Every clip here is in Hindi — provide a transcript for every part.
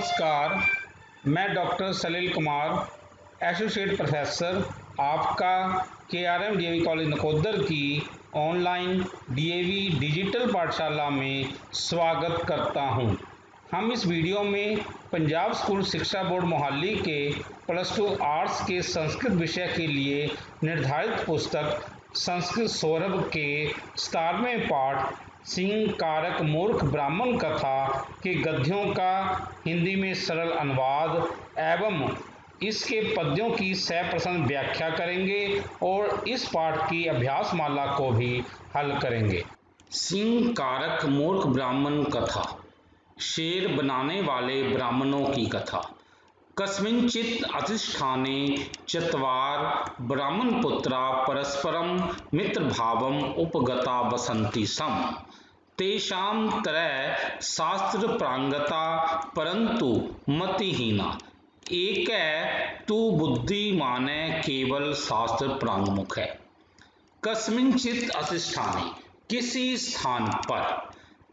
नमस्कार, मैं डॉक्टर सलील कुमार, एसोसिएट प्रोफेसर आपका KRM डीएवी कॉलेज नकोदर की ऑनलाइन डीएवी डिजिटल पाठशाला में स्वागत करता हूं। हम इस वीडियो में पंजाब स्कूल शिक्षा बोर्ड मोहाली के +2 आर्ट्स के संस्कृत विषय के लिए निर्धारित पुस्तक संस्कृत सौरभ के 17वें पाठ सिंह कारक मूर्ख ब्राह्मण कथा के गद्यों का हिंदी में सरल अनुवाद एवं इसके पद्यों की सप्रश्न व्याख्या करेंगे और इस पाठ की अभ्यास माला को भी हल करेंगे। सिंह कारक मूर्ख ब्राह्मण कथा, शेर बनाने वाले ब्राह्मणों की कथा। कस्मिंचित् अधिष्ठाने चत्वार ब्राह्मणपुत्रा परस्परं मित्रभावम् उपगता वसन्ति स्म। तेषां त्रय शास्त्रप्राङ्गता परन्तु मतिहीना। एकै तु बुद्धिमाने केवल शास्त्र प्रांगमुख है। कस्मिंचित् अधिष्ठाने, किसी स्थान पर,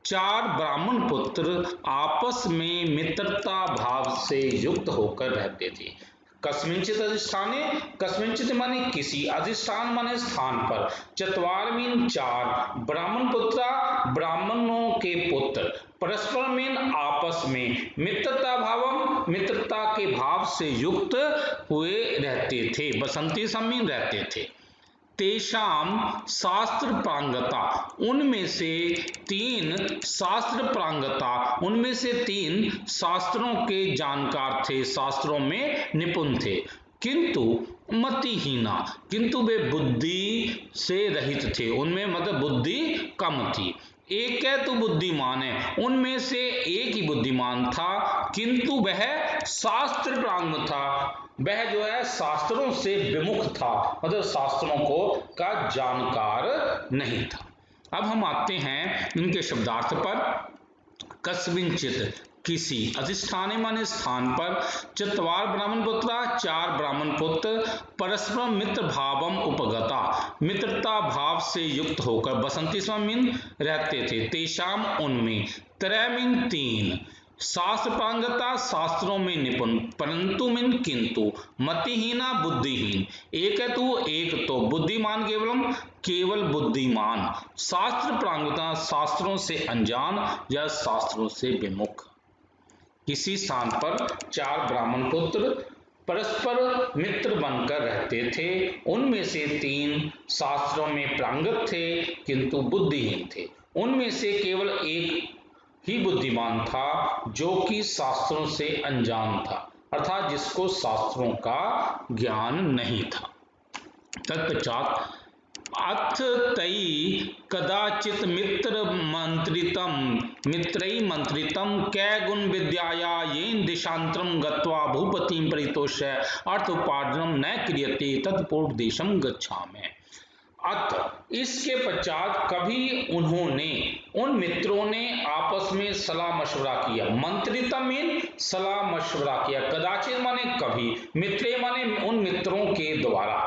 चार ब्राह्मण पुत्र आपस में मित्रता भाव से युक्त होकर रहते थे। कस्मिंचित अधिष्ठाने, कस्मिंचित माने किसी, अधिष्ठान माने स्थान पर, चत्वार मीन चार, ब्राह्मण पुत्र ब्राह्मणों के पुत्र, परस्पर मीन आपस में, मित्रता भावम मित्रता के भाव से युक्त हुए रहते थे, बसंती समीन रहते थे। तेषाम शास्त्र प्रांगता, उनमें से तीन शास्त्र प्रांगता, उनमें से तीन शास्त्रों के जानकार थे, शास्त्रों में निपुण थे। किंतु मतिहीना, किंतु वे बुद्धि से रहित थे, उनमें मतलब बुद्धि कम थी। एक है तो बुद्धिमान है, उनमें से एक ही बुद्धिमान था, किंतु वह शास्त्र प्रांग था, वह जो है शास्त्रों से विमुख था, मतलब शास्त्रों को का जानकार नहीं था। अब हम आते हैं इनके शब्दार्थ पर। कस्मिंचित, किसी, अधिष्ठाने माने स्थान पर, चत्वार ब्राह्मण पुत्र, चार ब्राह्मण पुत्र, परस्पर मित्र भावम उपगता, मित्रता भाव से युक्त होकर, बसंती मीन रहते थे। तेषाम उनमें, त्रय मीन तीन, शास्त्र प्रांगता शास्त्रों में निपुण, परंतु मीन किंतु, मतिहीना बुद्धिहीन, एक है तो एक तो, बुद्धिमान केवलम केवल बुद्धिमान, शास्त्र प्रांगता शास्त्रों से अनजान या शास्त्रों से विमुख। किसी स्थान पर चार ब्राह्मण पुत्र परस्पर मित्र बनकर रहते थे, उनमें से तीन शास्त्रों में प्रांगत थे किंतु बुद्धिहीन थे। उनमें से केवल एक ही बुद्धिमान था जो कि शास्त्रों से अनजान था, अर्थात जिसको शास्त्रों का ज्ञान नहीं था। तत्पश्चात अथ तई कदाचित मित्रैः मंत्रितं कैगुण विद्याया येन देशांतरं गत्वा भूपतिं परितोष्य अर्थोपार्जनं न क्रियते तत्पूर्वदेशं गच्छामि। अत इसके पश्चात कभी उन्होंने, उन मित्रों ने आपस में सलाह मशवरा किया। मंत्रिता में सलाह मशवरा किया, कदाचित माने कभी, मित्रे माने उन मित्रों के द्वारा,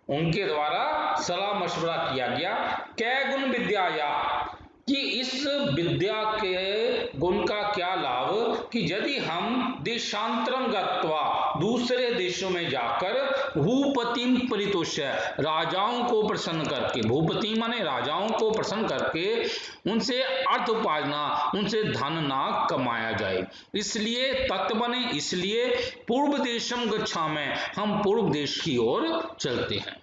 उनके द्वारा सलाह मशवरा किया गया। कै गुण विद्याया, कि इस विद्या के गुण का क्या लाभ, कि यदि हम देशांतरम गत्वा, दूसरे देशों में जाकर, भूपतिम परितोष्य, राजाओं को प्रसन्न करके, भूपति माने राजाओं को प्रसन्न करके उनसे अर्थ उपार्जना, उनसे धन ना कमाया जाए, इसलिए तत् माने इसलिए, पूर्व देशम गच्छामि, हम पूर्व देश की ओर चलते हैं।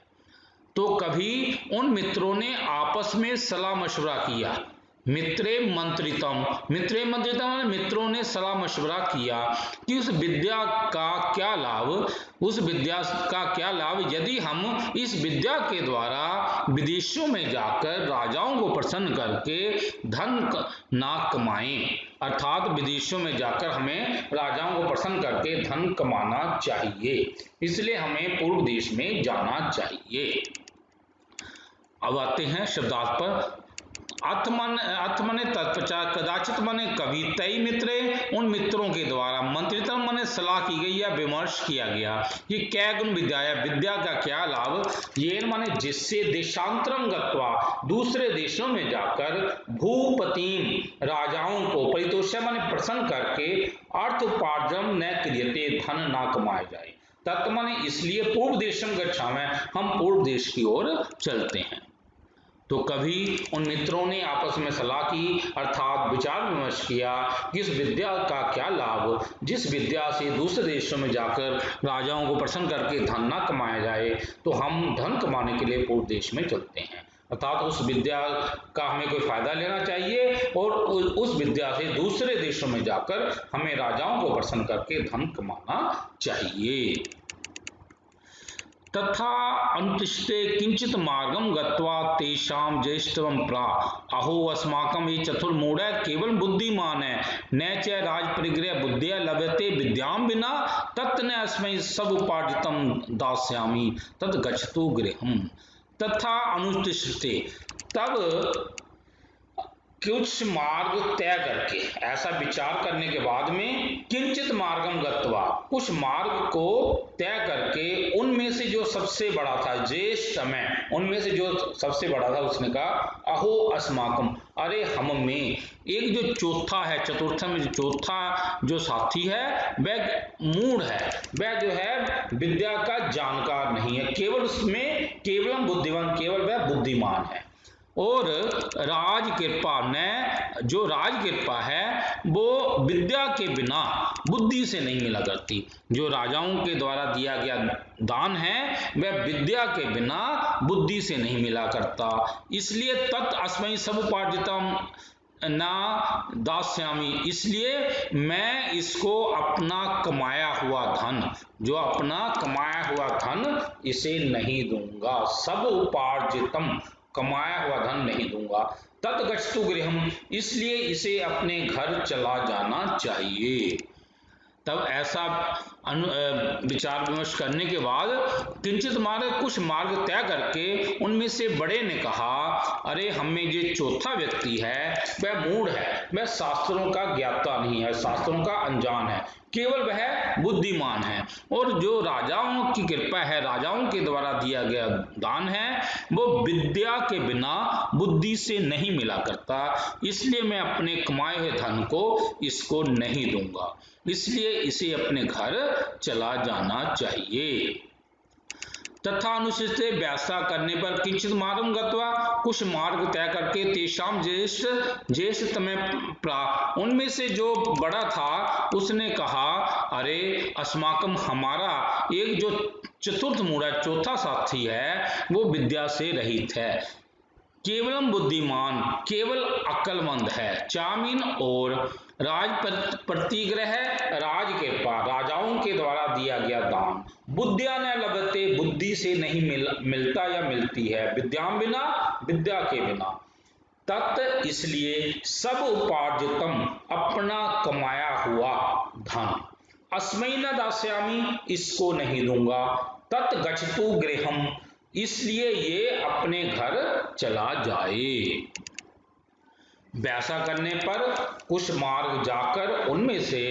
तो कभी उन मित्रों ने आपस में सलाह मशवरा किया। मित्रे मंत्रितम, मित्रे मंत्रितम मित्रों ने सलाह मशवरा किया कि उस विद्या का क्या लाभ, उस विद्या का क्या लाभ यदि हम इस विद्या के द्वारा विदेशों में जाकर राजाओं को प्रसन्न करके धन ना कमाएं, अर्थात विदेशों में जाकर हमें राजाओं को प्रसन्न करके धन कमाना चाहिए, इसलिए हमें पूर्व देश में जाना चाहिए। अब आते हैं शब्दार्थ पर। अथ मने तत्पश्चात कदाचित मने कभी तय मित्रे, उन मित्रों के द्वारा मंत्रितम मने सलाह की गई या विमर्श किया गया कि क्या गुण विद्या या विद्या का क्या लाभ, ये मने जिससे देशांतरम गत्वा दूसरे देशों में जाकर भूपतिम राजाओं को परितोष्य मने प्रसन्न करके अर्थ उपार्जन न क्रियते, धन ना कमाए जाए। तत् मने इसलिए पूर्व देशम गच्छामि, हम पूर्व देश की ओर चलते हैं। तो कभी उन मित्रों ने आपस में सलाह की अर्थात विचार विमर्श किया कि इस विद्या का क्या लाभ, जिस विद्या से दूसरे देशों में जाकर राजाओं को प्रसन्न करके धन न कमाया जाए, तो हम धन कमाने के लिए पूर्व देश में चलते हैं। अर्थात उस विद्या का हमें कोई फायदा लेना चाहिए और उस विद्या से दूसरे देशों में जाकर हमें राजाओं को प्रसन्न करके धन कमाना चाहिए। तथा अनुतिष्ठते किंचित मार्गम गत्वा तेषां ज्येष्ठवं प्रा, अहो अस्माकं ये चतुर्मूढ़ केवल बुद्धिमान है, न च राजपरिग्रह बुद्धिया लभते विद्यां विना, तत् न अस्मै सब उपार्जितं दास्यामि तत् गच्छतु गृहम्। तथा अनुतिष्ठते, तब कुछ मार्ग तय करके, ऐसा विचार करने के बाद में किंचित मार्गम गत्वा, कुछ मार्ग को तय करके उनमें से जो सबसे बड़ा था, ज्येष्ठ में उनमें से जो सबसे बड़ा था, उसने कहा अहो अस्माकम, अरे हम में एक जो चौथा है, चतुर्थ में जो चौथा जो साथी है वह मूढ़ है, वह जो है विद्या का जानकार नहीं है, केवल उसमें केवलम बुद्धिमान, केवल वह बुद्धिमान है। और राज कृपा ने, जो राज कृपा है वो विद्या के बिना बुद्धि से नहीं मिला करती, जो राजाओं के द्वारा दिया गया दान है वह विद्या के बिना बुद्धि से नहीं मिला करता, इसलिए तत् अस्मै समुपार्जितम ना दास्यामी, इसलिए मैं इसको अपना कमाया हुआ धन, जो अपना कमाया हुआ धन इसे नहीं दूंगा, सब उपार्जितम, कमाया हुआ धन नहीं दूंगा। तत् गच्छतु गृहम्, इसलिए इसे अपने घर चला जाना चाहिए। तब ऐसा विचार विमर्श करने के बाद किंचित मार्ग, कुछ मार्ग तय करके उनमें से बड़े ने कहा, अरे हमें जो चौथा व्यक्ति है वह मूढ़ है, वह शास्त्रों का ज्ञाता नहीं है, शास्त्रों का अनजान है, केवल वह बुद्धिमान है, और जो राजाओं की कृपा है, राजाओं के द्वारा दिया गया दान है वो विद्या के बिना बुद्धि से नहीं मिला करता, इसलिए मैं अपने कमाए हुए धन को इसको नहीं दूंगा, इसलिए इसे अपने घर चला जाना चाहिए। तथा अनुचित व्यासा करने पर किंचित मार्गम गत्वा, कुछ मार्ग तय करके तेषाम ज्येष्ठ तमें प्रा, उनमें से जो बड़ा था उसने कहा, अरे अस्माकम, हमारा एक जो चतुर्थ मूढ़, चौथा साथी है वो विद्या से रहित है, केवलम बुद्धिमान, केवल अक्लमंद है, चामीन और राज प्रतिग्रह, राज कृपा, राजाओं के द्वारा दिया गया दान, बुद्धिया न लभते, बुद्धि से नहीं मिलता या मिलती है, विद्याम बिना, विद्या के बिना, तत् इसलिए सब उपार्जितम, अपना कमाया हुआ धन, अस्मै न दास्यामि, इसको नहीं दूंगा, तत् गच्छतु गृहम्, इसलिए ये अपने घर चला जाए। वैसा करने पर कुछ मार्ग जाकर उनमें से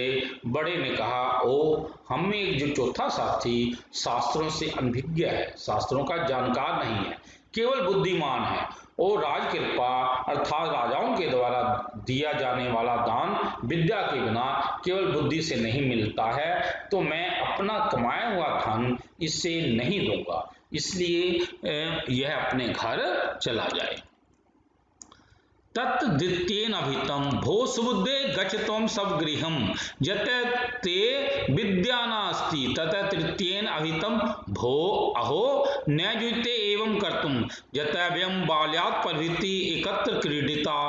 बड़े ने कहा, ओ हम में एक जो चौथा साथी शास्त्रों से अनभिज्ञ है, शास्त्रों का जानकार नहीं है, केवल बुद्धिमान है, और राज कृपा अर्थात राजाओं के द्वारा दिया जाने वाला दान विद्या के बिना केवल बुद्धि से नहीं मिलता है, तो मैं अपना कमाया हुआ धन इससे नहीं दूंगा, इसलिए यह अपने घर चला जाए। तत् द्वितीयेन अभितम भो सुबुद्धे गच्छत्वं स्वगृहम्, यत ते विद्या नास्ति तत तृतीयेन अभितम भो अहो न युज्यते एवं कर्तुम्, यत वयं बाल्यात् प्रभृति एकत्र क्रीडिता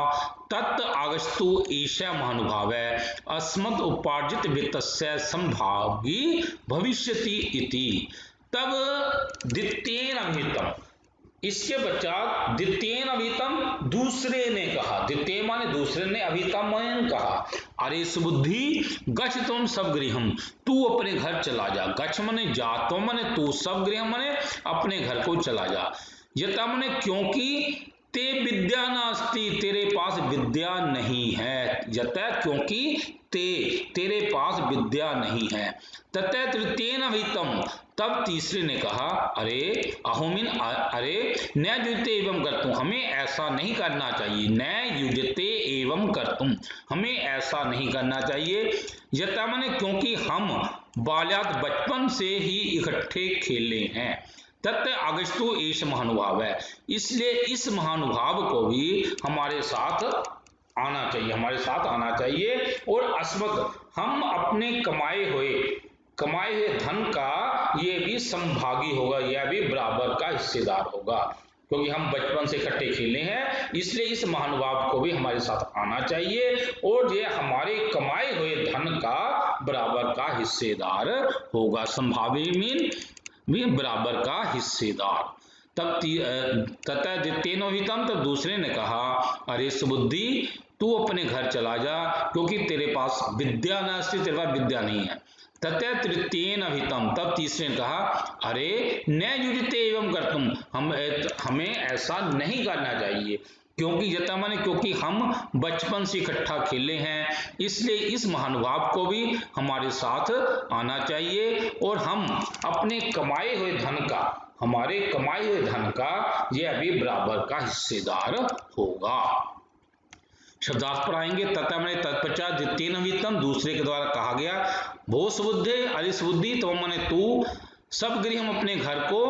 तत् आगच्छतु एषः महानुभावः, अस्मत् उपार्जित वित्तस्य संभागी भविष्यति इति। तब द्वितीयेन अभितम, इसके पश्चात द्वितीयेन अभितम, दूसरे ने कहा, द्वितीय माने दूसरे ने, अभितम माने कहा, अरे सुबुद्धि गच्छ तुम सब गृहम, तू अपने घर चला जा, गच्छ माने जा, तुम माने तू, सब गृह माने अपने घर को चला जा, यथा माने क्योंकि ते विद्या नास्ति, तेरे पास विद्या नहीं है। यतः क्योंकि तेरे पास विद्या नहीं है। ततः तृतीयेन अभिहितम, तब तीसरे ने कहा अरे अहोमिन, अरे न युजते एवं कर्तुम, हमें ऐसा नहीं करना चाहिए। न युजते एवं कर्तुम, हमें ऐसा नहीं करना चाहिए। यथा माने क्योंकि हम बाल्यात, बचपन से ही इकट्ठे खेले हैं। तत् अगस्तु एष महानुभाव है, इसलिए इस महानुभाव को भी हमारे साथ आना चाहिए, हमारे साथ आना चाहिए। और अस्मत्, हम अपने कमाए हुए धन का ये भी संभागी होगा, यह भी बराबर का हिस्सेदार होगा। क्योंकि हम बचपन से इकट्ठे खेले हैं, इसलिए इस महानुभाव को भी हमारे साथ आना चाहिए और ये हमारे कमाए हुए धन का बराबर का हिस्सेदार होगा। संभावी मीन भी बराबर का हिस्सेदार। तब ततः द्वितीयेन, तब दूसरे ने कहा अरे सुबुद्धि, तू अपने घर चला जा, क्योंकि तेरे पास विद्या नास्ति, तेरे पास विद्या नहीं है। ततः तृतीयेन अभिहितम, तब तीसरे ने कहा अरे न युजते एवं कर्तुम, हमें ऐसा नहीं करना चाहिए। क्योंकि यथा माने क्योंकि हम बचपन से इकट्ठा खेले हैं, इसलिए इस महानुभाव को भी हमारे साथ आना चाहिए और हम अपने कमाए हुए धन का, हमारे कमाए हुए धन का यह भी बराबर का हिस्सेदार होगा। शब्दार्थ पर आएंगे। तथा मैंने तत्पश्चात द्वितीय नवीतम, दूसरे के द्वारा कहा गया भो सुबुद्धे, अरे सुबुद्धि, तो माने तू सब गृह, हम अपने घर को,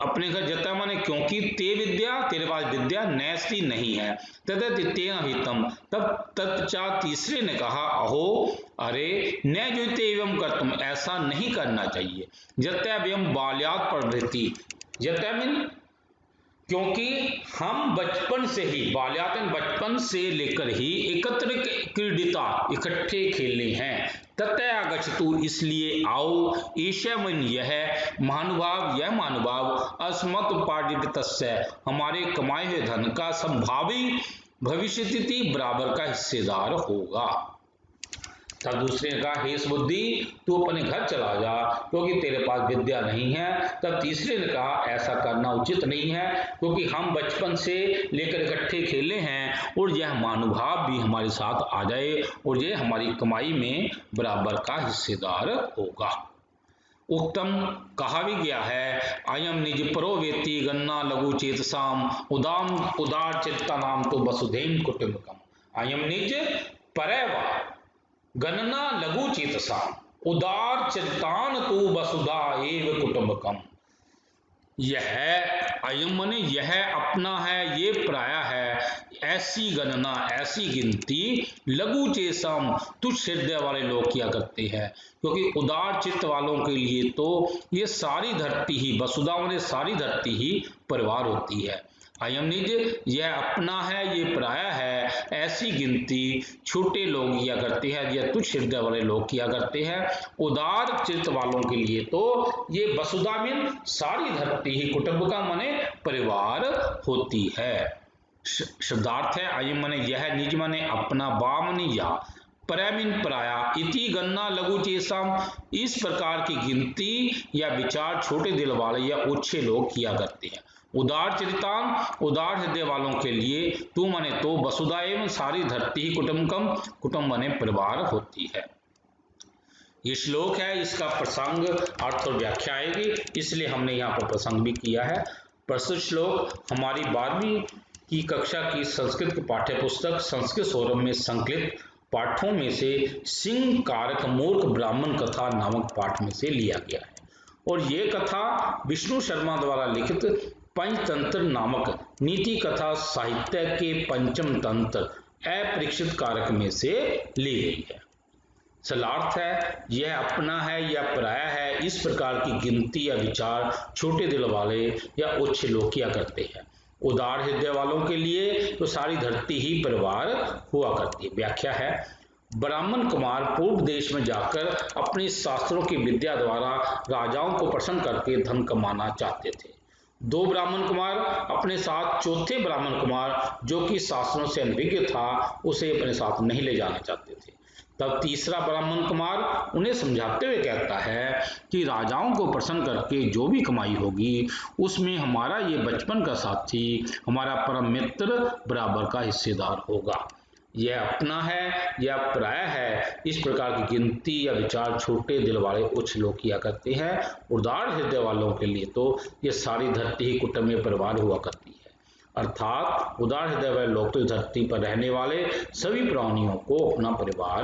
अपने घर जता माने क्योंकि ते विद्या, तेरे पास विद्या नैस्ति नहीं है। तथा द्वितीय अभितम, तब तत्पश्चात तीसरे ने कहा अहो, अरे न जुते एवं कर्तुम, ऐसा नहीं करना चाहिए। जत्या एवं बाल्यात प्रवृत्ति, जत्या मीन क्योंकि हम बचपन से ही, बाल्यातन बचपन से लेकर ही एकत्र क्रीडिता, इकट्ठे खेले हैं। ततः आगच्छतु, इसलिए आओ, ईशवन, यह महानुभाव, यह महानुभाव अस्मत् उपार्जितस्य, हमारे कमाए हुए धन का संभावी भविष्यति बराबर का हिस्सेदार होगा। तब दूसरे ने कहा हे सुबुद्धि, तू अपने घर चला जा, क्योंकि तेरे पास विद्या नहीं है। तब तीसरे ने कहा ऐसा करना उचित नहीं है, क्योंकि हम बचपन से लेकर इकट्ठे खेले हैं और यह महानुभाव भी हमारे साथ आ जाए और ये हमारी कमाई में बराबर का हिस्सेदार होगा। उत्तम कहा भी गया है अयम निज परो वेति गन्ना लघु चेतसाम उदार चित्ता नाम तो वसुधैव कुटुंबकम। अयम निज परैवा गणना लघु चेतसा उदार चित्तान तु वसुधा एव कुटुंबकम। यह अयम मने यह अपना है, ये पराया है, ऐसी गणना, ऐसी गिनती लघु चेतसम, तुच्छ हृदय वाले लोग किया करते हैं। क्योंकि उदार चित्त वालों के लिए तो ये सारी धरती ही, वसुधा माने सारी धरती ही परिवार होती है। अयम निज, यह अपना है, ये पराया है, ऐसी गिनती छोटे लोग किया करते हैं, यह तुच्छ हृदय वाले लोग किया करते हैं। उदार चित्त वालों के लिए तो ये वसुधा में सारी धरती ही, कुटुंब का माने परिवार होती है। शब्दार्थ है अयम माने यह, निज माने अपना, बा माने या, परैमिन पराया, इति गन्ना लघु चेतसम, इस प्रकार की गिनती या विचार छोटे दिल वाले या ओछे लोग किया करते हैं। उदार चित्तान, उदार हृदय वालों के लिए, तू माने तो, वसुधा एवं सारी धरती ही, कुटुंबकम, कुटुंब माने परिवार होती है। ये श्लोक है, इसका प्रसंग, अर्थ और व्याख्या आएगी, इसलिए हमने यहाँ पर प्रसंग भी किया है। प्रस्तुत श्लोक हमारी 12वीं की कक्षा की संस्कृत की पाठ्य पुस्तक संस्कृत सौरभ में संकलित पाठों में से सिंह कारक मूर्ख ब्राह्मण कथा नामक पाठ में से लिया गया है। और ये कथा विष्णु शर्मा द्वारा लिखित पंचतंत्र नामक नीति कथा साहित्य के पंचम तंत्र अपरीक्षित कारक में से ली गई है। सलार्थ है यह अपना है या पराया है, इस प्रकार की गिनती या विचार छोटे दिल वाले या ओछे लोग किया करते हैं। उदार हृदय वालों के लिए तो सारी धरती ही परिवार हुआ करती है। व्याख्या है ब्राह्मण कुमार पूर्व देश में जाकर अपनी शास्त्रों की विद्या द्वारा राजाओं को प्रसन्न करके धन कमाना चाहते थे। 2 ब्राह्मण कुमार अपने साथ चौथे ब्राह्मण कुमार जो कि शास्त्रों से अनभिज्ञ था, उसे अपने साथ नहीं ले जाना चाहते थे। तब तीसरा ब्राह्मण कुमार उन्हें समझाते हुए कहता है कि राजाओं को प्रसन्न करके जो भी कमाई होगी उसमें हमारा ये बचपन का साथी, हमारा परम मित्र बराबर का हिस्सेदार होगा। यह अपना है या पराया है, इस प्रकार की गिनती या विचार छोटे दिल वाले उच्च लोग किया करते हैं। उदार हृदय वालों के लिए तो ये सारी धरती ही कुटुंबीय परिवार हुआ करती है। अर्थात उदार हृदय वाले लोग तो धरती पर रहने वाले सभी प्राणियों को अपना परिवार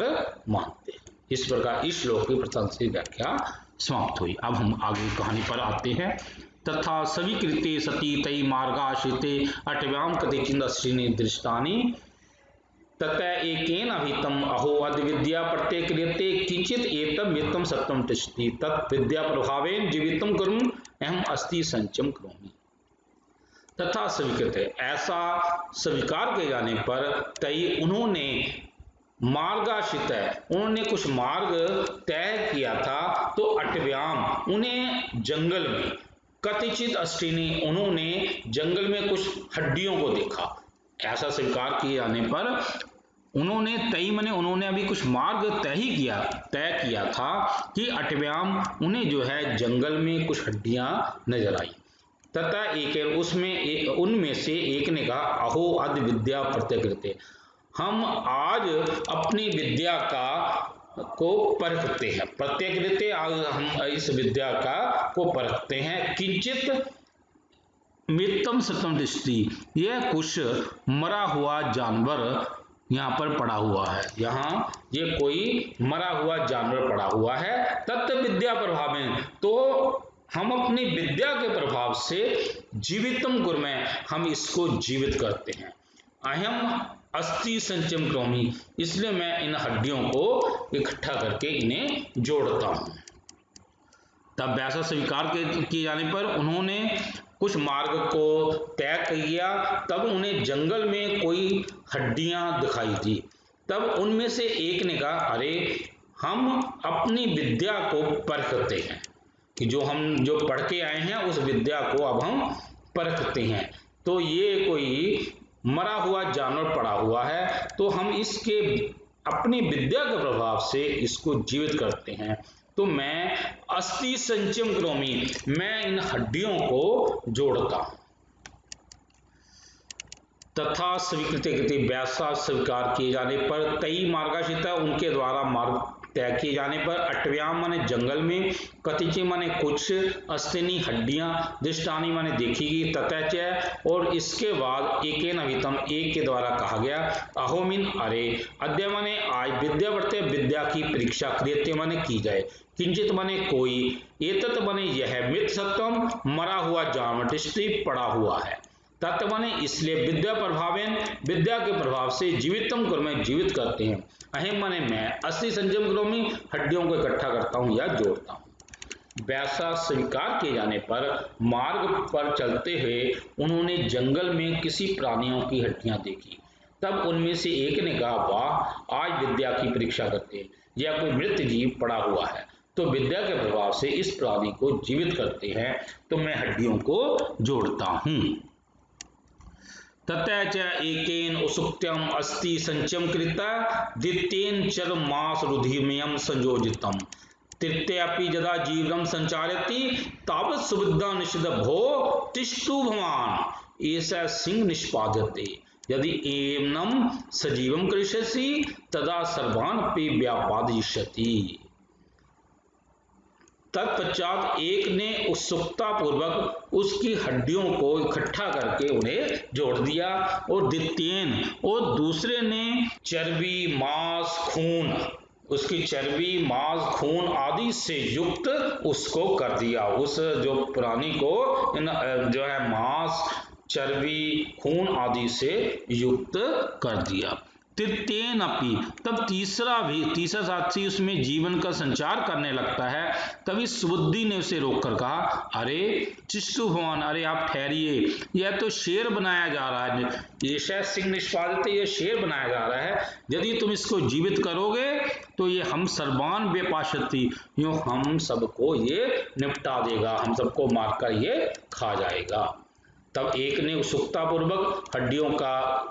मानते हैं। इस प्रकार इस श्लोक की प्रशंसित व्याख्या समाप्त हुई। अब हम आगे कहानी पर आते हैं। तथा सविकृते सती तई मार्गाश्रिते अटव्याम कतिचित् अश्रीनि दृष्टानि ततः एकेन अभिहितम् अहो अद्य विद्या प्रत्यक्रियते किंचित् एतत् मित्तं सत्यं तिष्ठति तत् विद्या प्रभावेन जीवितं कर्म अहम अस्ति संचयं करोमि। तथा स्वीकृत है, ऐसा स्वीकार किए जाने पर तई उन्होंने मार्गाश्रित है, उन्होंने कुछ मार्ग तय किया था, तो अटव्याम उन्हें जंगल में, कतिचित् अष्टिनी उन्होंने जंगल में कुछ हड्डियों को देखा। ऐसा स्वीकार किए जाने पर उन्होंने तय मने उन्होंने अभी कुछ मार्ग तय किया था कि अटव्याम उन्हें जो है जंगल में कुछ हड्डियां नजर आई। तथा एक उसमें उनमें से एक ने कहा अहो अद्य विद्या प्रत्यकृते, हम आज अपनी विद्या को परखते हैं। प्रत्यकृते हम इस विद्या को परखते हैं। किंचित मृतम सत्यम दृष्टि, यह कुछ मरा हुआ जानवर यहाँ पर पड़ा हुआ है, यहाँ ये कोई मरा हुआ जानवर पड़ा हुआ है। तत्व विद्या प्रभाव में, तो हम अपनी विद्या के प्रभाव से जीवितम कुर्मः, हम इसको जीवित करते हैं। अहम अस्थि संचयम करोमि, इसलिए मैं इन हड्डियों को इकट्ठा करके इन्हें जोड़ता हूं। तब वैसा स्वीकार किए जाने पर उन्होंने कुछ मार्ग को तय किया। तब उन्हें जंगल में कोई हड्डियां दिखाई दी। तब उनमें से एक ने कहा अरे हम अपनी विद्या को परखते हैं, कि जो पढ़ के आए हैं उस विद्या को अब हम परखते हैं। तो ये कोई मरा हुआ जानवर पड़ा हुआ है, तो हम इसके अपनी विद्या के प्रभाव से इसको जीवित करते हैं। तो मैं अस्थि संचयम करोमि, मैं इन हड्डियों को जोड़ता हूं। तथा स्वीकृति वैसा स्वीकार किए जाने पर तई मार्गाश्रित, उनके द्वारा मार्ग तय किए जाने पर अटव्याम माने जंगल में, कतिचे माने कुछ, अस्तिनी हड्डियां, दृष्टानी माने देखी गई, ततः और इसके बाद एकेन अभिहितम्, एक के द्वारा कहा गया, अहोमिन अरे, अद्य माने आज, विद्या वर्ते विद्या की परीक्षा, क्रियते माने की जाए, किंचित माने कोई, एतत् माने यह, मृत सत्यम मरा हुआ जानवर, दृष्टि पड़ा हुआ है, तत्व माने इसलिए, विद्या प्रभावेन विद्या के प्रभाव से, जीवितम कर्म जीवित करते हैं, अहम माने मैं, अस्थि संचयम करोमि हड्डियों को इकट्ठा करता हूं या जोड़ता हूं। वैसा स्वीकार किए जाने पर मार्ग पर चलते हुए उन्होंने जंगल में किसी प्राणियों की हड्डियां देखी। तब उनमें से एक ने कहा वाह, आज विद्या की परीक्षा करते हैं, यह कोई मृत जीव पड़ा हुआ है, तो विद्या के प्रभाव से इस प्राणी को जीवित करते हैं, तो मैं हड्डियों को जोड़ता हूं। ततः च एकेन उत्सुक्त्यम अस्ति संचयम कृता द्वितीयेन चरमास रुधिरमयं संयोजितम् तृतीयापि यदा जीवनं संचारयति तावत् सुविद्या निषिद्ध भो तिष्ठतु भवान् एषः सिंह निष्पाद्यते यदि एवं सजीवं करिष्यसि तदा सर्वान् अपि व्यापादयिष्यति। तत्पश्चात एक ने उत्सुकता पूर्वक उसकी हड्डियों को इकट्ठा करके उन्हें जोड़ दिया, और द्वितीयन और दूसरे ने चर्बी, मांस, खून, उसकी चर्बी, मांस, खून आदि से युक्त उसको कर दिया। उस जो प्राणी को जो है मांस, चर्बी, खून आदि से युक्त कर दिया। तृतीयेन अपि, तब तीसरा साथी उसमें जीवन का संचार करने लगता है। तभी सुबुद्धि ने उसे रोककर कहा अरे चिष्टु भगवान, अरे आप ठहरिए, यह तो शेर बनाया जा रहा है, ये शायद सिंह निष्पादित, यह शेर बनाया जा रहा है, यदि तुम इसको जीवित करोगे तो ये हम सर्वान व्यपाश्यति, यूं हम सबको ये निपटा देगा, हम सबको मारकर ये खा जाएगा। तब एक ने उत्सुकता पूर्वक हड्डियों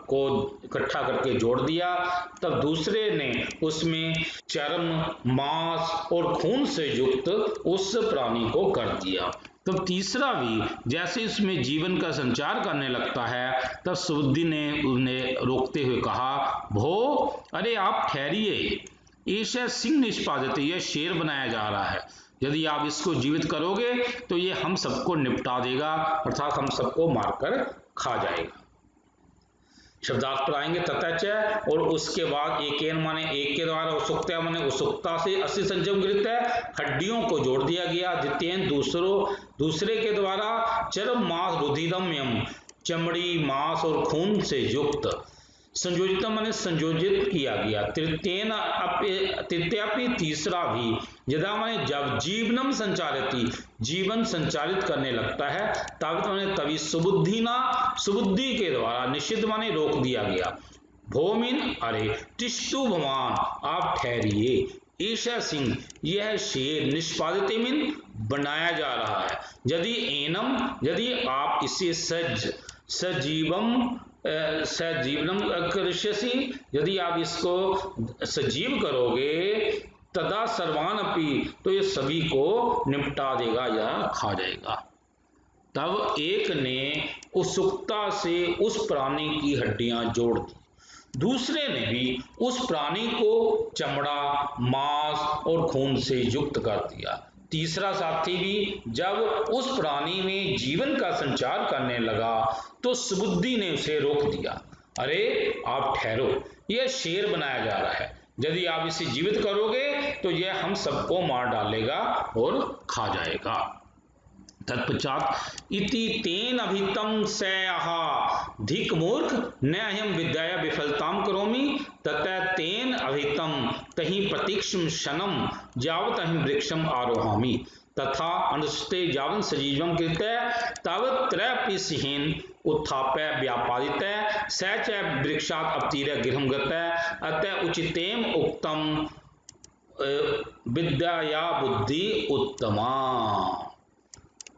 को इकट्ठा करके जोड़ दिया। तब दूसरे ने उसमें चर्म, मांस और खून से युक्त उस प्राणी को कर दिया। तब तीसरा भी जैसे इसमें जीवन का संचार करने लगता है, तब सुबुद्धि ने उन्हें रोकते हुए कहा, भो, अरे आप ठहरिए, ईशा सिंह निष्पादित, यह शेर बनाया जा रहा है। यदि आप इसको जीवित करोगे तो ये हम सबको निपटा देगा, अर्थात हम सबको मारकर खा जाएगा। शब्दार्थ पर आएंगे। ततः च, और उसके बाद एकेन माने एक के द्वारा, उत्सुकता माने उत्सुकता से, अस्थि संचम गृहीत, हड्डियों को जोड़ दिया गया, द्वितीयन दूसरे के द्वारा, चर्म मांस रुधिरमयम, चमड़ी, मांस और खून से युक्त, संयोजित माने संयोजित किया गया, तृतीयापि तीसरा भी, यदा माने जब, जीवनम संचारति, जीवन संचालित करने लगता है, तावत माने तभी, सुबुद्धि के द्वारा, निषिद्ध माने रोक दिया गया, भौमिन, अरे, तिष्ठु भवान, आप ठहरिए, ईशा सिंह, यह शेर, निष्पादित मीन बनाया जा रहा है, यदि आप इसे सजीवनम करिष्यसि, यदि आप इसको सजीव करोगे, तदा सर्वान अपि, तो ये सभी को निपटा देगा या खा जाएगा। तब एक ने उत्सुकता से उस प्राणी की हड्डियां जोड़ दी, दूसरे ने भी उस प्राणी को चमड़ा, मांस और खून से युक्त कर दिया, तीसरा साथी भी जब उस प्राणी में जीवन का संचार करने लगा तो सुबुद्धि ने उसे रोक दिया, अरे आप ठहरो, यह शेर बनाया जा रहा है, यदि आप इसे जीवित करोगे तो यह हम सबको मार डालेगा और खा जाएगा। तत्पश्चात इति तेन अभितम सयः धिक मूर्ख न अहम विद्याया विफलताम करोमि, ततः तेन अभितम तहि प्रतीक्षम शनम यावत अहम वृक्षम आरोहामि, तथा अनुष्ठिते यावन् सजीवं कृत्य तावत् त्रयपि सिंहेन उत्थाप्य व्यापादितः स च वृक्षात् अवतीर्य गृहं गतः, अतः उचितेम उक्तम विद्या बुद्धि उत्तमा।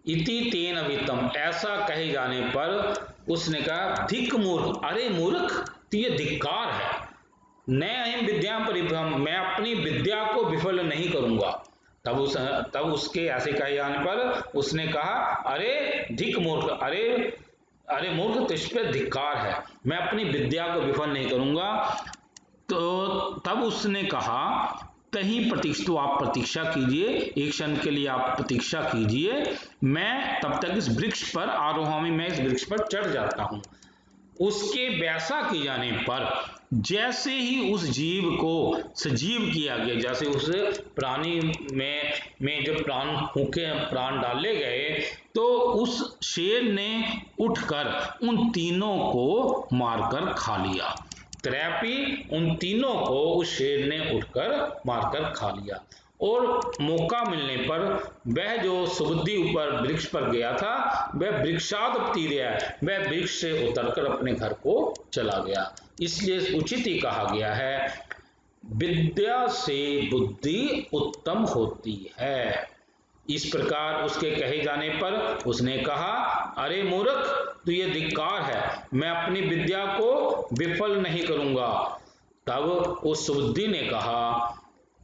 इति तेन अभितम, ऐसा कहे जाने पर उसने कहा, धिक मूर्ख, अरे मूर्ख, तो ये धिक्कार है, न अहम विद्या परिभ्रम, मैं अपनी विद्या को विफल नहीं करूंगा। तब उसके ऐसे कहे जाने पर उसने कहा, अरे धिक मूर्ख, अरे मूर्ख, तुझ पे धिक्कार है, मैं अपनी विद्या को विफल नहीं करूंगा। तो तब उसने कहा, कहीं प्रतीक्षा, तो आप प्रतीक्षा कीजिए, एक क्षण के लिए आप प्रतीक्षा कीजिए, मैं तब तक इस वृक्ष पर आरोहामी, मैं इस वृक्ष पर चढ़ जाता हूं। उसके वैसा किए जाने पर जैसे ही उस जीव को सजीव किया गया, जैसे उस प्राणी में जब प्राण डाले गए, तो उस शेर ने उठकर उन तीनों को मारकर खा लिया, त्रैपी, उन तीनों को उस शेर ने उठकर मारकर खा लिया। और मौका मिलने पर वह जो सुबुद्धि ऊपर वृक्ष पर गया था, वह वृक्षाद तीर्य, वह वृक्ष से उतरकर अपने घर को चला गया। इसलिए उचित ही कहा गया है, विद्या से बुद्धि उत्तम होती है। इस प्रकार उसके कहे जाने पर उसने कहा, अरे मूर्ख, तो ये धिक्कार है, मैं अपनी विद्या को विफल नहीं करूंगा। तब उस सुबुद्धि ने कहा,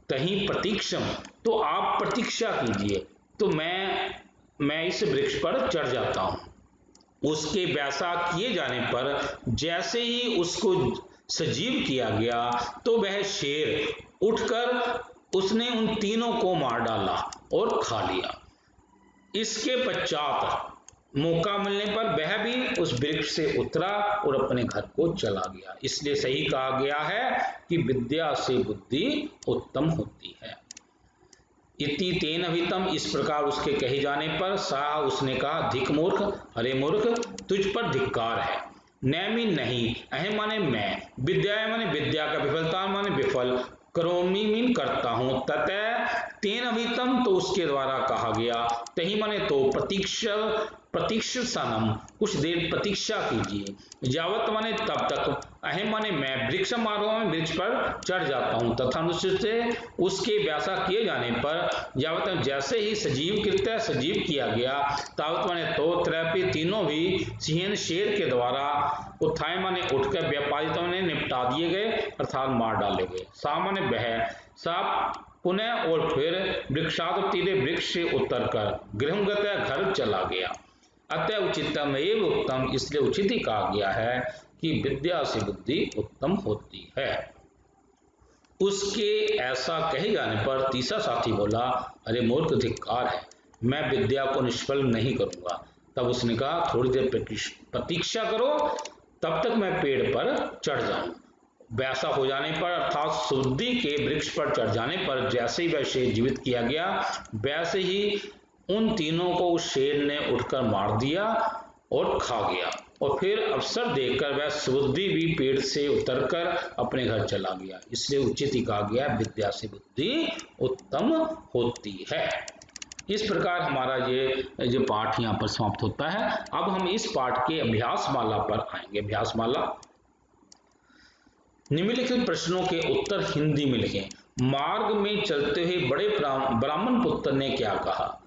तहीं प्रतीक्षम, तो आप प्रतीक्षा कीजिए, तो मैं इस वृक्ष पर चढ़ जाता हूं। उसके वैसा किए जाने पर जैसे ही उसको सजीव किया गया, तो वह शेर उठकर उसने उन तीनों को मार डाला और खा लिया। इसके पश्चात मौका मिलने पर वह भी उस वृक्ष से उतरा और अपने घर को चला गया। इसलिए सही कहा गया है कि विद्या से बुद्धि उत्तम होती है। इति तेन अभितम, इस प्रकार उसके कहे जाने पर सा, उसने कहा, धिक मूर्ख, अरे मूर्ख, तुझ पर धिक्कार है, नैमी नहीं, अहम माने मैं, विद्या माने विद्या का, विफलता माने विफल, करोमी मीन करता हूं, ततः तेनवितम तो उसके द्वारा कहा गया, तही माने तो, प्रतीक्षासनम कुछ देर प्रतीक्षा कीजिए, यावत माने तब तक, अहम माने मैं, वृक्षम आरोह में वृक्ष पर चढ़ जाता हूँ, तथा अनुचित से उसके व्यासा किए जाने पर, यावत जैसे ही सजीव कृत्य सजीव किया गया, तावत माने तो, त्रैपी तीनों भी, सिंह शेर के द्वारा, उत्थाय माने उठकर, व्यापारितों ने निपटा दिए गए अर्थात मार डाले गए, सामान्य वह साप पुनः और फिर वृक्षादतीरे वृक्ष से उतरकर गृहगत घर चला गया। अतः उचितम एवं उत्तम, इसलिए उचित ही कहा गया है कि विद्या से बुद्धि उत्तम होती है। उसके ऐसा कहे जाने पर तीसरा साथी बोला, अरे मूर्ख, धिक्कार है, मैं विद्या को निष्फल नहीं करूंगा। तब उसने कहा, थोड़ी देर प्रतीक्षा करो, तब तक मैं पेड़ पर चढ़ जाऊं। वैसा हो जाने पर अर्थात सुद्धि के वृक्ष पर चढ़ जाने पर जैसे ही वह शेर जीवित किया गया, वैसे ही उन तीनों को उस शेर ने उठकर मार दिया और खा गया, और फिर अवसर देखकर वह सुबुद्धि भी पेड़ से उतरकर अपने घर चला गया। इसलिए उचित ही कहा गया, विद्या से बुद्धि उत्तम होती है। इस प्रकार हमारा ये जो पाठ यहाँ पर समाप्त होता है। अब हम इस पाठ के अभ्यास माला पर आएंगे। अभ्यास माला, निम्नलिखित प्रश्नों के उत्तर हिंदी में लिखें। मार्ग में चलते हुए बड़े ब्राह्मण पुत्र ने क्या कहा?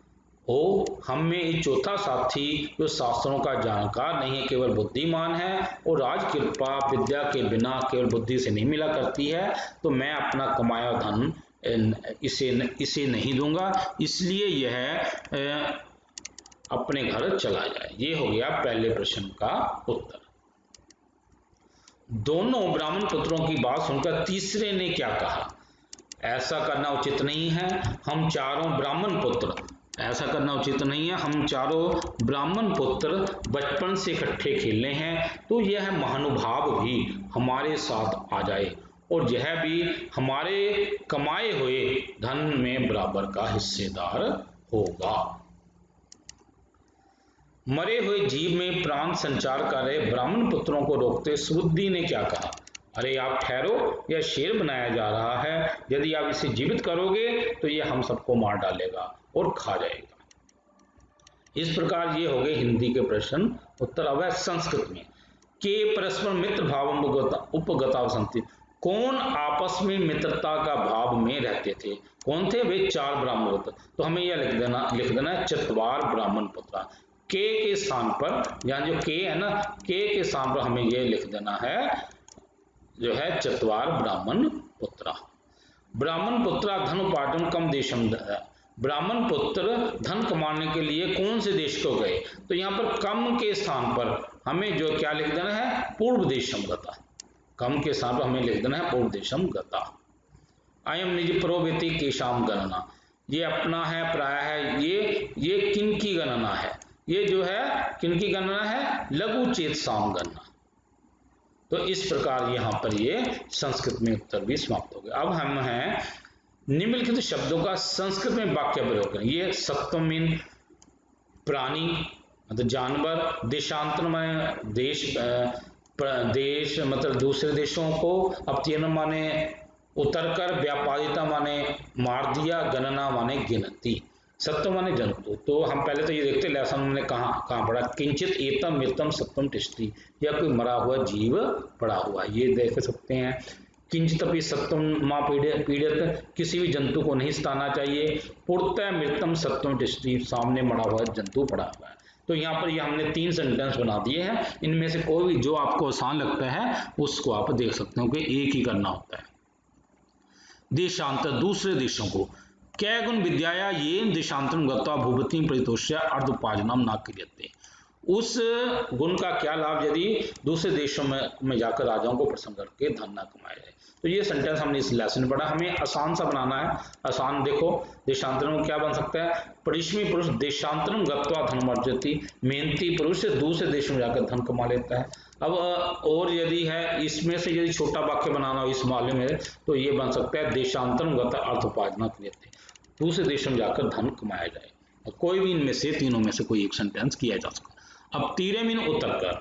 ओ, हम में एक चौथा साथी जो शास्त्रों का जानकार नहीं है, केवल बुद्धिमान है, और राज कृपा विद्या के बिना केवल बुद्धि से नहीं मिला करती है, तो मैं अपना कमाया धन इसे नहीं दूंगा, इसलिए यह अपने घर चला जाए। ये हो गया पहले प्रश्न का उत्तर। दोनों ब्राह्मण पुत्रों की बात सुनकर तीसरे ने क्या कहा? ऐसा करना उचित नहीं है, हम चारों ब्राह्मण पुत्र, ऐसा करना उचित नहीं है, हम चारों ब्राह्मण पुत्र बचपन से इकट्ठे खेले हैं, तो यह महानुभाव भी हमारे साथ आ जाए और यह भी हमारे कमाए हुए धन में बराबर का हिस्सेदार होगा। मरे हुए जीव में प्राण संचार कर रहे ब्राह्मण पुत्रों को रोकते सुबुद्धि ने क्या कहा? अरे आप ठहरो, यह शेर बनाया जा रहा है, यदि आप इसे जीवित करोगे तो यह हम सबको मार डालेगा और खा जाएगा। इस प्रकार ये हो गए हिंदी के प्रश्न उत्तर। अब है संस्कृत में। के परस्पर मित्र भाव उपगता संति, कौन आपस में मित्रता का भाव में रहते थे? कौन थे वे? चार ब्राह्मण पुत्र। तो हमें यह लिख देना चत्वार ब्राह्मण पुत्र। के स्थान पर, यहाँ जो के है ना, के स्थान पर हमें यह लिख देना है जो है चत्वार ब्राह्मण पुत्र। ब्राह्मण पुत्र धन उपार्जन कम देशम, ब्राह्मण पुत्र धन कमाने के लिए कौन से देश को गए? तो यहाँ पर कम के स्थान पर हमें जो क्या लिख देना है? पूर्व देशम गता। कम के स्थान पर हमें लिख देना है पूर्व देशम गता। अयम निज प्रोवेति केशाम गणना, ये अपना है, प्राय है, ये किन की गणना है? ये जो है किन की गणना है? लघु चेत साम गणना। तो इस प्रकार यहाँ पर ये संस्कृत में उत्तर भी समाप्त हो गया। अब हम हैं निम्नलिखित शब्दों का संस्कृत में वाक्य प्रयोग करें। ये सत्व मीन प्राणी मतलब जानवर, देशांतर में देश मतलब दूसरे देशों को, अवतीर्ण माने उतरकर, व्यापारिता माने मार दिया, गणना माने गिनती, सत्व माने जंतु। तो हम पहले तो ये देखते लेसन हमने कहाँ पढ़ा, किंचित एतम मृतम सत्वम तिष्ठति, या कोई मरा हुआ जीव पड़ा हुआ, ये देख सकते हैं। किंचित अपनी सत्वम मां पीड़ित, किसी भी जंतु को नहीं सताना चाहिए। पुरतः मृतम सत्वम तिष्ठति, सामने मरा हुआ जंतु पड़ा हुआ है। तो यहाँ पर ये हमने 3 सेंटेंस बना दिए हैं, इनमें से कोई भी जो आपको आसान लगता है उसको आप देख सकते हो कि एक ही करना होता है। देशांतर दूसरे देशों को, कै गुण विद्याया ये देशांतरम गत्वा भूपति परितोष्य अर्धोपार्जनम न क्रियते, उस गुण का क्या लाभ यदि दूसरे देशों में जाकर राजाओं को प्रसन्न करके धन न कमाया जाए। तो ये सेंटेंस हमने इस लेसन में पढ़ा। हमें आसान सा बनाना है। आसान देखो, देशांतरम क्या बन सकता है? परिश्रमी पुरुष देशांतरम गत्वा धनमर्जति, मेहनती पुरुष दूसरे देश में जाकर धन कमा लेता है। अब और यदि है इसमें से यदि छोटा वाक्य बनाना हो इस मामले में, तो ये बन सकता है देशांतरम गत्वा अर्थोपार्जन क्रियते, दूसरे देश में जाकर धन कमाया जाए। कोई भी इनमें से तीनों में से कोई एक सेंटेंस किया जा सकता। अब तीरे मीन उतरकर,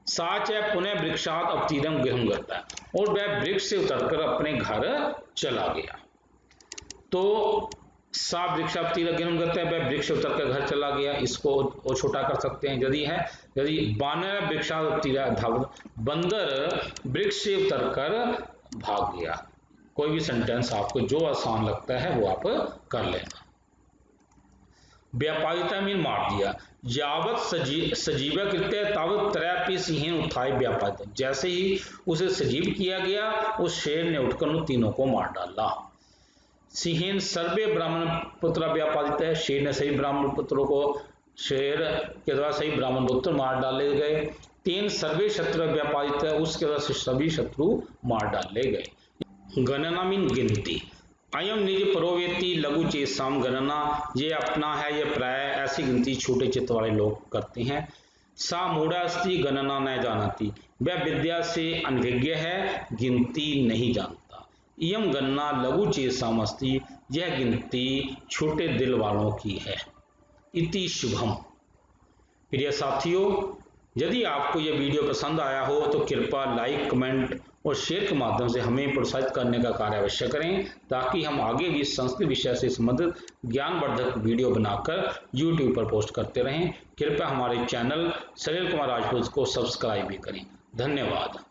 साच है पुनः वृक्षात अवतीरम गृहम करता है, और वह वृक्ष से उतरकर अपने घर चला गया। तो सा वृक्षापति गत है, वह वृक्ष उतर कर घर चला गया, इसको और छोटा कर सकते हैं। यदि है, यदि बानर वृक्षापति धावत, बंदर वृक्ष से उतर कर भाग गया। कोई भी सेंटेंस आपको जो आसान लगता है वो आप कर लेना। व्यापादिता मीन मार दिया। यावत सजीवा कृत्य तावत त्रयापि सिंहेन उत्थाय व्यापादित, जैसे ही उसे सजीव किया गया उस शेर ने उठकर उन तीनों को मार डाला। सिंहेन सर्वे ब्राह्मण पुत्र व्यापादित है, शेर ने सभी ब्राह्मण पुत्रों को, शेर के द्वारा सही ब्राह्मण पुत्र मार डाले गए। तेन सर्वे शत्रु व्यापादित है, उसके द्वारा सभी शत्रु मार डाले गए। गणना मीन गिनती। अयम निज परोवेती लघु चेतसाम गणना, ये अपना है, ये प्राय ऐसी गिनती छोटे चित्त वाले लोग करते हैं। सा मूढ़ास्ति गणना न जानती, वह विद्या से अनभिज्ञ है, गिनती नहीं जानता। इयम गणना लघु चेतसाम अस्ति, यह गिनती छोटे दिल वालों की है। इति शुभम। प्रिय साथियों, यदि आपको यह वीडियो पसंद आया हो तो कृपया लाइक, कमेंट और शेयर के माध्यम से हमें प्रोत्साहित करने का कार्य अवश्य करें, ताकि हम आगे भी संस्कृत विषय से संबंधित ज्ञानवर्धक वीडियो बनाकर YouTube पर पोस्ट करते रहें। कृपया हमारे चैनल सलील कुमार राजपूत को सब्सक्राइब भी करें। धन्यवाद।